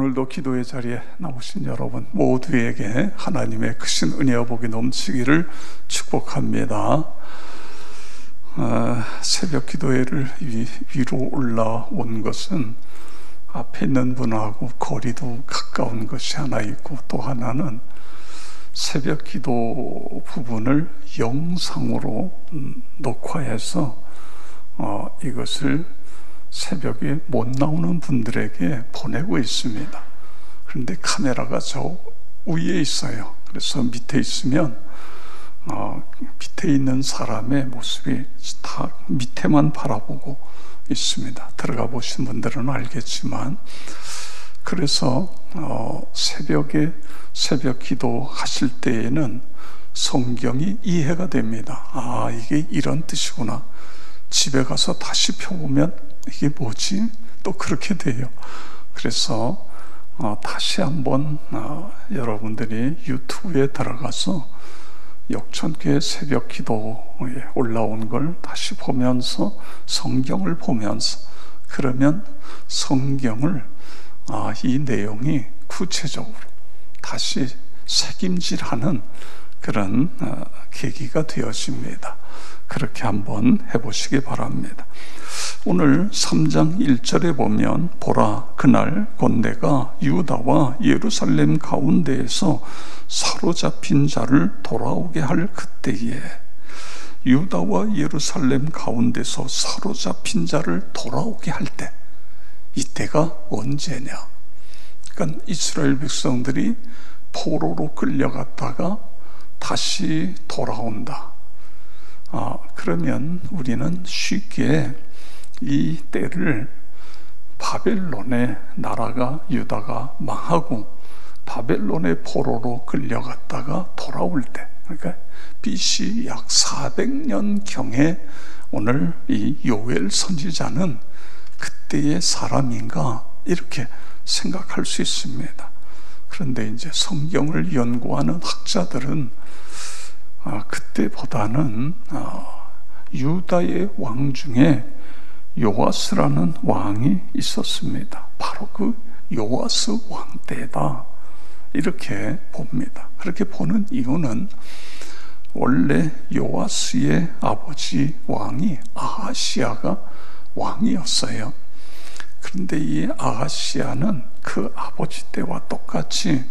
오늘도 기도의 자리에 나오신 여러분 모두에게 하나님의 크신 은혜와 복이 넘치기를 축복합니다. 새벽 기도회를 위로 올라온 것은 앞에 있는 분하고 거리도 가까운 것이 하나 있고, 또 하나는 새벽 기도 부분을 영상으로 녹화해서 이것을 새벽에 못 나오는 분들에게 보내고 있습니다. 그런데 카메라가 저 위에 있어요. 그래서 밑에 있으면 밑에 있는 사람의 모습이 다 밑에만 바라보고 있습니다. 들어가 보신 분들은 알겠지만, 그래서 새벽에 새벽 기도 하실 때에는 성경이 이해가 됩니다. 이게 이런 뜻이구나. 집에 가서 다시 펴보면 이게 뭐지? 또 그렇게 돼요. 그래서 다시 한번 여러분들이 유튜브에 들어가서 역천교회 새벽 기도에 올라온 걸 다시 보면서, 성경을 보면서, 그러면 성경을 이 내용이 구체적으로 다시 새김질하는 그런 계기가 되어집니다. 그렇게 한번 해보시기 바랍니다. 오늘 3장 1절에 보면, 보라, 그날 곧 내가 유다와 예루살렘 가운데에서 사로잡힌 자를 돌아오게 할 그때에, 유다와 예루살렘 가운데서 사로잡힌 자를 돌아오게 할 때, 이때가 언제냐? 그러니까 이스라엘 백성들이 포로로 끌려갔다가 다시 돌아온다. 그러면 우리는 쉽게 이 때를 바벨론의 나라가, 유다가 망하고 바벨론의 포로로 끌려갔다가 돌아올 때, 그러니까 BC 약 400년경에 오늘 이 요엘 선지자는 그때의 사람인가, 이렇게 생각할 수 있습니다. 그런데 이제 성경을 연구하는 학자들은 그때보다는 유다의 왕 중에 요아스라는 왕이 있었습니다. 바로 그 요아스 왕 때다, 이렇게 봅니다. 그렇게 보는 이유는, 원래 요아스의 아버지 왕이 아하시아가 왕이었어요. 그런데 이 아하시아는 그 아버지 때와 똑같이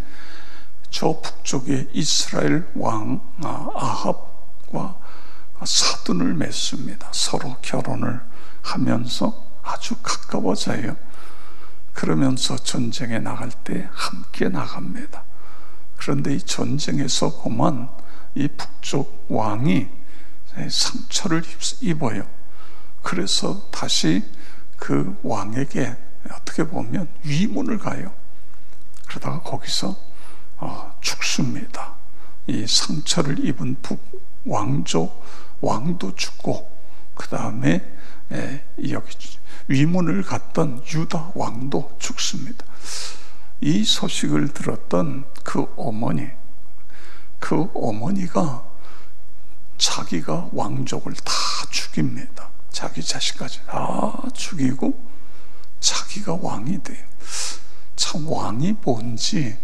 저 북쪽의 이스라엘 왕 아합과 사돈을 맺습니다. 서로 결혼을 하면서 아주 가까워져요. 그러면서 전쟁에 나갈 때 함께 나갑니다. 그런데 이 전쟁에서 보면 이 북쪽 왕이 상처를 입어요. 그래서 다시 그 왕에게 어떻게 보면 위문을 가요. 그러다가 거기서 죽습니다. 이 상처를 입은 왕도 죽고, 그 다음에 여기 위문을 갔던 유다 왕도 죽습니다. 이 소식을 들었던 그 어머니가 자기가 왕족을 다 죽입니다. 자기 자식까지 다 죽이고 자기가 왕이 돼요. 참, 왕이 뭔지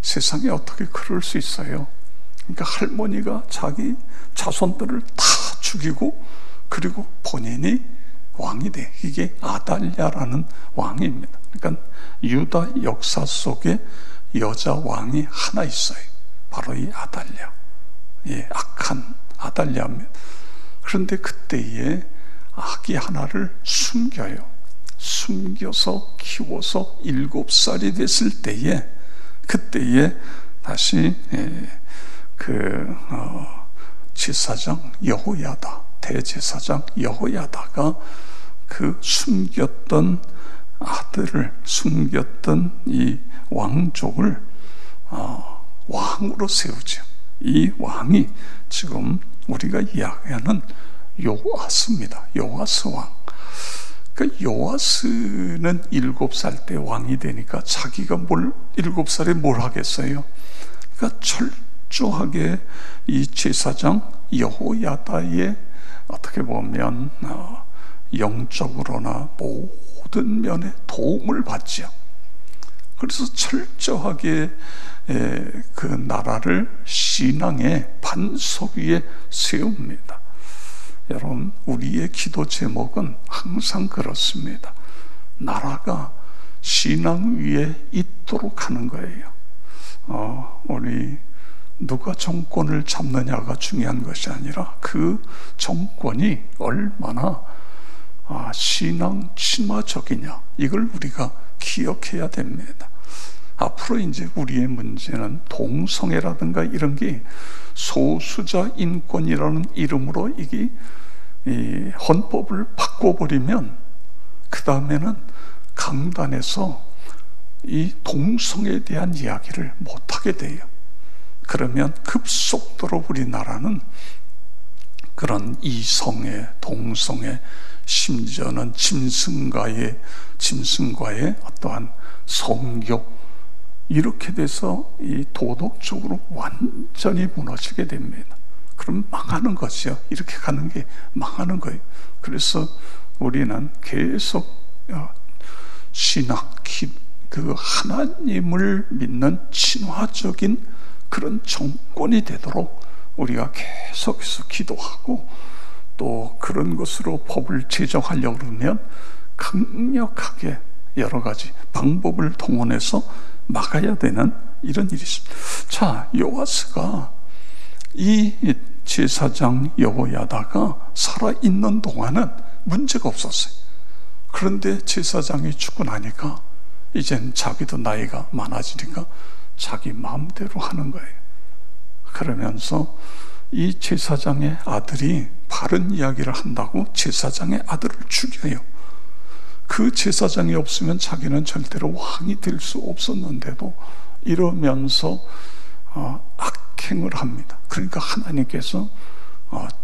세상에 어떻게 그럴 수 있어요? 그러니까 할머니가 자기 자손들을 다 죽이고, 그리고 본인이 왕이 돼. 이게 아달랴라는 왕입니다. 그러니까 유다 역사 속에 여자 왕이 하나 있어요. 바로 이 아달랴, 악한 아달랴입니다. 그런데 그때에 아기 하나를 숨겨서 키워서 7살이 됐을 때에, 그때에 다시 제사장 여호야다, 대제사장 여호야다가 그 숨겼던 아들을, 숨겼던 이 왕족을 왕으로 세우죠. 이 왕이 지금 우리가 이야기하는 요아스입니다. 요아스 왕. 그러니까 요아스는 7살 때 왕이 되니까 자기가 7살에 뭘 하겠어요? 그러니까 철저하게 이 제사장 여호야다의 어떻게 보면 영적으로나 모든 면에 도움을 받죠. 그래서 철저하게 그 나라를 신앙의 반석 위에 세웁니다. 여러분, 우리의 기도 제목은 항상 그렇습니다. 나라가 신앙 위에 있도록 하는 거예요. 우리 누가 정권을 잡느냐가 중요한 것이 아니라 그 정권이 얼마나 신앙 친화적이냐, 이걸 우리가 기억해야 됩니다. 앞으로 이제 우리의 문제는 동성애라든가 이런 게 소수자 인권이라는 이름으로 이게 헌법을 바꿔버리면 그 다음에는 강단에서 이 동성애에 대한 이야기를 못하게 돼요. 그러면 급속도로 우리나라는 그런 이성애, 동성애, 심지어는 짐승과의 어떠한 성교, 이렇게 돼서 이 도덕적으로 완전히 무너지게 됩니다. 그럼 망하는 거죠. 이렇게 가는 게 망하는 거예요. 그래서 우리는 계속 신학, 그 하나님을 믿는 친화적인 그런 정권이 되도록 우리가 계속해서 기도하고, 또 그런 것으로 법을 제정하려고 그러면 강력하게 여러 가지 방법을 동원해서 막아야 되는 이런 일이 있습니다. 자, 요아스가 이 제사장 여호야다가 살아있는 동안은 문제가 없었어요. 그런데 제사장이 죽고 나니까 이젠 자기도 나이가 많아지니까 자기 마음대로 하는 거예요. 그러면서 이 제사장의 아들이 바른 이야기를 한다고 제사장의 아들을 죽여요. 그 제사장이 없으면 자기는 절대로 왕이 될 수 없었는데도 이러면서 악행을 합니다. 그러니까 하나님께서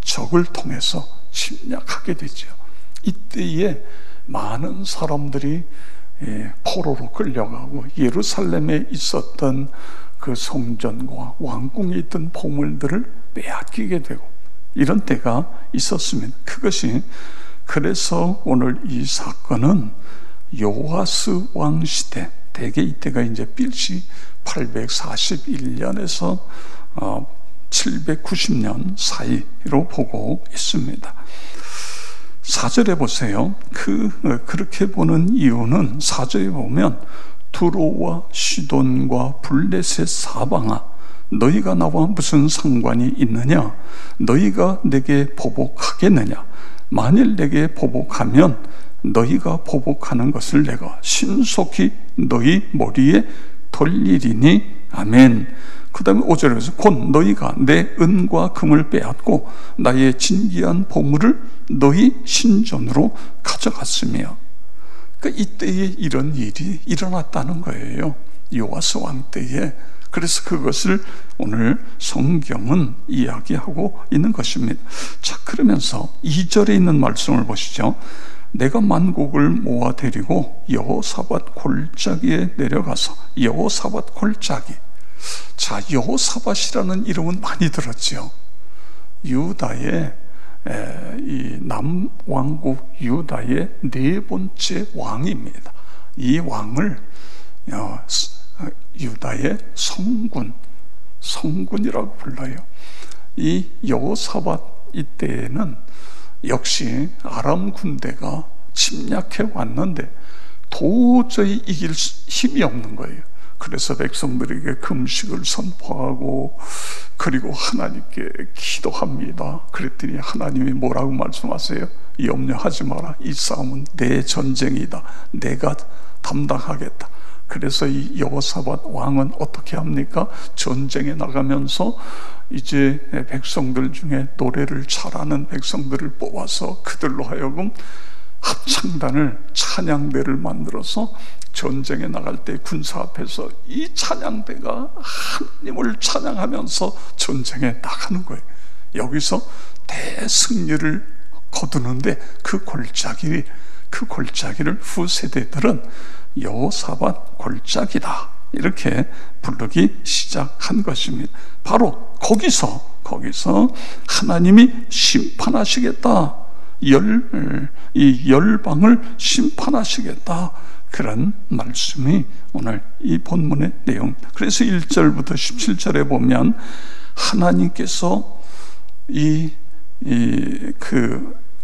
적을 통해서 침략하게 되죠. 이때에 많은 사람들이 포로로 끌려가고 예루살렘에 있었던 그 성전과 왕궁에 있던 보물들을 빼앗기게 되고 이런 때가 있었습니다. 그것이 그래서 오늘 이 사건은 요아스 왕 시대, 대개 이때가 이제 BC 841년에서 790년 사이로 보고 있습니다. 4절에 보세요. 그렇게 보는 이유는 4절에 보면 두로와 시돈과 블레셋 사방아, 너희가 나와 무슨 상관이 있느냐? 너희가 내게 보복하겠느냐? 만일 내게 보복하면 너희가 보복하는 것을 내가 신속히 너희 머리에 돌리리니 아멘. 그 다음에 5절에서 곧 너희가 내 은과 금을 빼앗고 나의 진귀한 보물을 너희 신전으로 가져갔으며, 그러니까 이때에 이런 일이 일어났다는 거예요. 요아스 왕 때에. 그래서 그것을 오늘 성경은 이야기하고 있는 것입니다. 자, 그러면서 2절에 있는 말씀을 보시죠. 내가 만국을 모아 데리고 여호사밧 골짜기에 내려가서, 여호사밧 골짜기. 자, 여호사밧이라는 이름은 많이 들었죠. 유다의 이 남왕국 유다의 네 번째 왕입니다. 이 왕을 유다의 성군이라고 불러요. 이 여호사밧 이때에는 역시 아람 군대가 침략해 왔는데 도저히 이길 힘이 없는 거예요. 그래서 백성들에게 금식을 선포하고 그리고 하나님께 기도합니다. 그랬더니 하나님이 뭐라고 말씀하세요? 염려하지 마라. 이 싸움은 내 전쟁이다. 내가 담당하겠다. 그래서 이 여호사밧 왕은 어떻게 합니까? 전쟁에 나가면서 이제 백성들 중에 노래를 잘하는 백성들을 뽑아서 그들로 하여금 합창단을, 찬양대를 만들어서 전쟁에 나갈 때 군사 앞에서 이 찬양대가 하나님을 찬양하면서 전쟁에 나가는 거예요. 여기서 대승리를 거두는데 그 골짜기를 후세대들은 여호사밧 골짜기다, 이렇게 부르기 시작한 것입니다. 바로 거기서 하나님이 심판하시겠다, 이 열방을 심판하시겠다, 그런 말씀이 오늘 이 본문의 내용. 그래서 1절부터 17절에 보면 하나님께서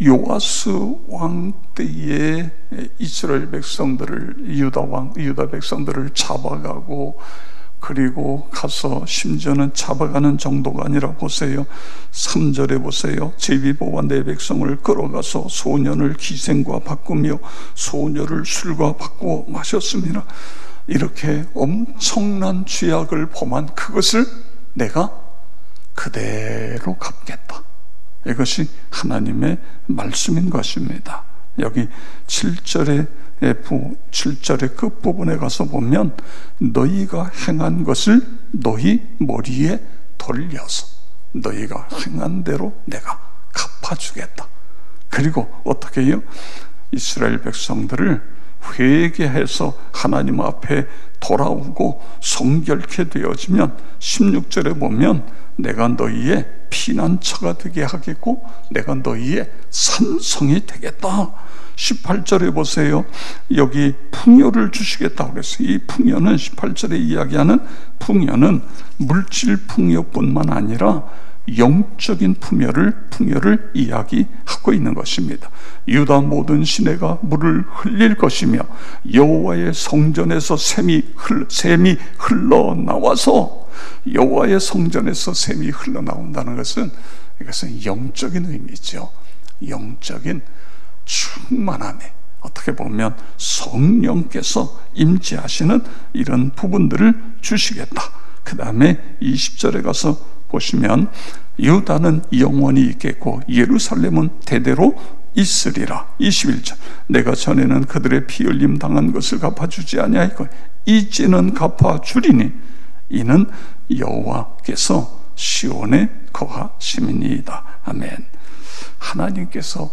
요아스 왕 때에 이스라엘 백성들을, 유다 백성들을 잡아가고, 그리고 가서 심지어는 잡아가는 정도가 아니라 보세요. 3절에 보세요. 제비보와 내 백성을 끌어가서 소년을 기생과 바꾸며 소녀를 술과 바꾸어 마셨습니다. 이렇게 엄청난 죄악을 범한 그것을 내가 그대로 갚겠다. 이것이 하나님의 말씀인 것입니다. 여기 7절의 끝부분에 가서 보면 너희가 행한 것을 너희 머리에 돌려서 너희가 행한 대로 내가 갚아주겠다. 그리고 어떻게 해요? 이스라엘 백성들을 회개해서 하나님 앞에 돌아오고 성결케 되어지면 16절에 보면 내가 너희의 피난처가 되게 하겠고 내가 너희의 산성이 되겠다. 18절에 보세요. 여기 풍요를 주시겠다고 그랬어요. 이 풍요는 18절에 이야기하는 풍요는 물질 풍요뿐만 아니라 영적인 풍요를 이야기하고 있는 것입니다. 유다 모든 시내가 물을 흘릴 것이며 여호와의 성전에서 샘이 흘러나와서, 여호와의 성전에서 샘이 흘러나온다는 것은 이것은 영적인 의미죠. 영적인 충만함에 어떻게 보면 성령께서 임재하시는 이런 부분들을 주시겠다. 그 다음에 20절에 가서 보시면 유다는 영원히 있겠고 예루살렘은 대대로 있으리라. 21절 내가 전에는 그들의 피 흘림 당한 것을 갚아주지 아니하였고 이제는 갚아주리니 이는 여호와께서 시온에 거하심이니이다. 아멘. 하나님께서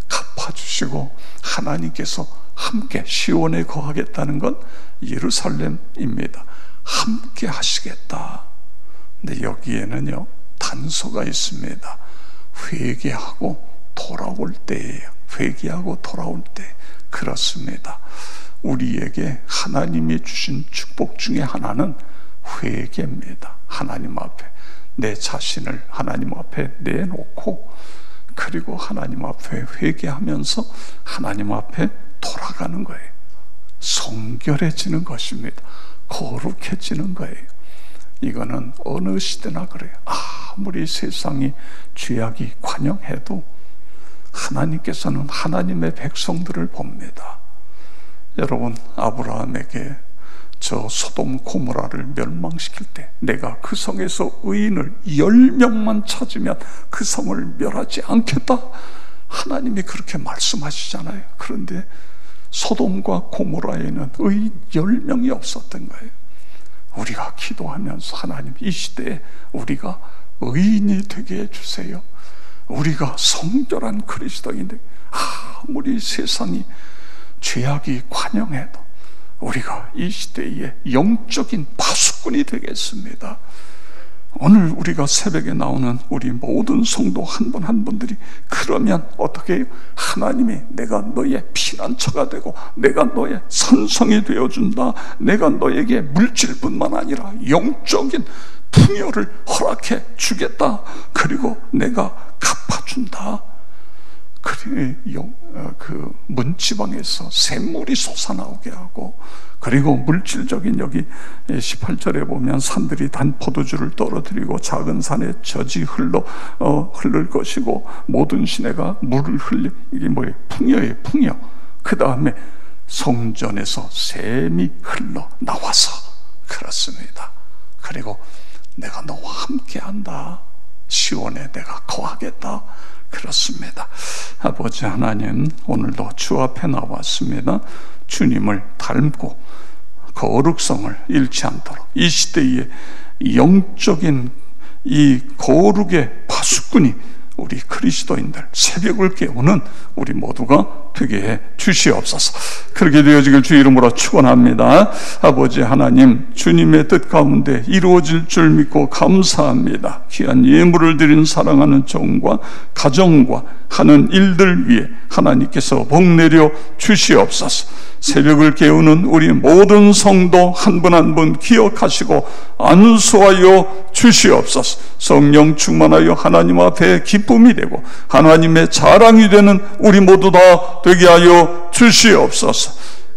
갚아주시고 하나님께서 함께 시온에 거하겠다는 건 예루살렘입니다. 함께 하시겠다. 근데 여기에는요 단서가 있습니다. 회개하고 돌아올 때예요. 회개하고 돌아올 때. 그렇습니다. 우리에게 하나님이 주신 축복 중에 하나는 회개입니다. 하나님 앞에 내 자신을 하나님 앞에 내놓고, 그리고 하나님 앞에 회개하면서 하나님 앞에 돌아가는 거예요. 성결해지는 것입니다. 거룩해지는 거예요. 이거는 어느 시대나 그래요. 아무리 세상이 죄악이 관영해도 하나님께서는 하나님의 백성들을 봅니다. 여러분, 아브라함에게 저 소돔 고모라를 멸망시킬 때 내가 그 성에서 의인을 10명만 찾으면 그 성을 멸하지 않겠다. 하나님이 그렇게 말씀하시잖아요. 그런데 소돔과 고모라에는 의인 10명이 없었던 거예요. 우리가 기도하면서 하나님 이 시대에 우리가 의인이 되게 해주세요. 우리가 성결한 그리스도인들, 아무리 세상이 죄악이 관영해도 우리가 이 시대의 영적인 파수꾼이 되겠습니다. 오늘 우리가 새벽에 나오는 우리 모든 성도 한 분 한 분들이 그러면 어떻게 해요? 하나님이 내가 너의 피난처가 되고 내가 너의 산성이 되어준다. 내가 너에게 물질뿐만 아니라 영적인 풍요를 허락해 주겠다. 그리고 내가 갚아준다. 그 문지방에서 샘물이 솟아나오게 하고, 그리고 물질적인 여기 18절에 보면 산들이 단 포도주를 떨어뜨리고 작은 산에 젖이 흐를 것이고 모든 시내가 물을 흘리. 이게 뭐예요? 풍요예요. 풍요. 그 다음에 성전에서 샘이 흘러나와서. 그렇습니다. 그리고 내가 너와 함께한다. 시온에 내가 거하겠다. 그렇습니다. 아버지 하나님, 오늘도 주 앞에 나왔습니다. 주님을 닮고 거룩성을 잃지 않도록 이 시대의 영적인 이 거룩의 파수꾼이 우리 그리스도인들, 새벽을 깨우는 우리 모두가 되게 해 주시옵소서. 그렇게 되어지길 주 이름으로 축원합니다. 아버지 하나님, 주님의 뜻 가운데 이루어질 줄 믿고 감사합니다. 귀한 예물을 드린 사랑하는 종과 가정과 하는 일들 위해 하나님께서 복 내려 주시옵소서. 새벽을 깨우는 우리 모든 성도 한 분 한 분 기억하시고 안수하여 주시옵소서. 성령 충만하여 하나님 앞에 기쁨이 되고 하나님의 자랑이 되는 우리 모두 다 되게 하여 주시옵소서.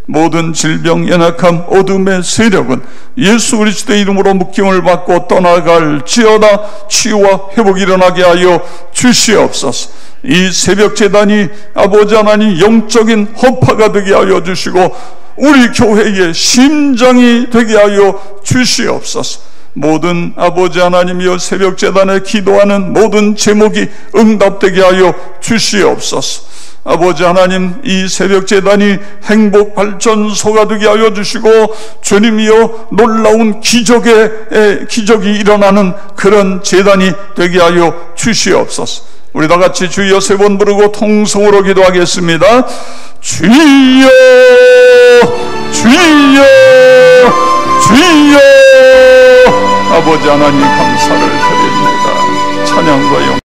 모든 질병, 연약함, 어둠의 세력은 예수 그리스도의 이름으로 묶임을 받고 떠나갈지어다. 치유와 회복이 일어나게 하여 주시옵소서. 이 새벽 제단이 아버지 하나님 영적인 허파가 되게 하여 주시고 우리 교회의 심장이 되게 하여 주시옵소서. 모든 아버지 하나님이여 새벽 제단에 기도하는 모든 제목이 응답되게 하여 주시옵소서. 아버지 하나님, 이 새벽 제단이 행복 발전소가 되게 하여 주시고 주님이여 놀라운 기적이 일어나는 그런 제단이 되게 하여 주시옵소서. 우리 다 같이 주여 세 번 부르고 통성으로 기도하겠습니다. 주여 주여 주여. 아버지 하나님 감사를 드립니다. 찬양과 영광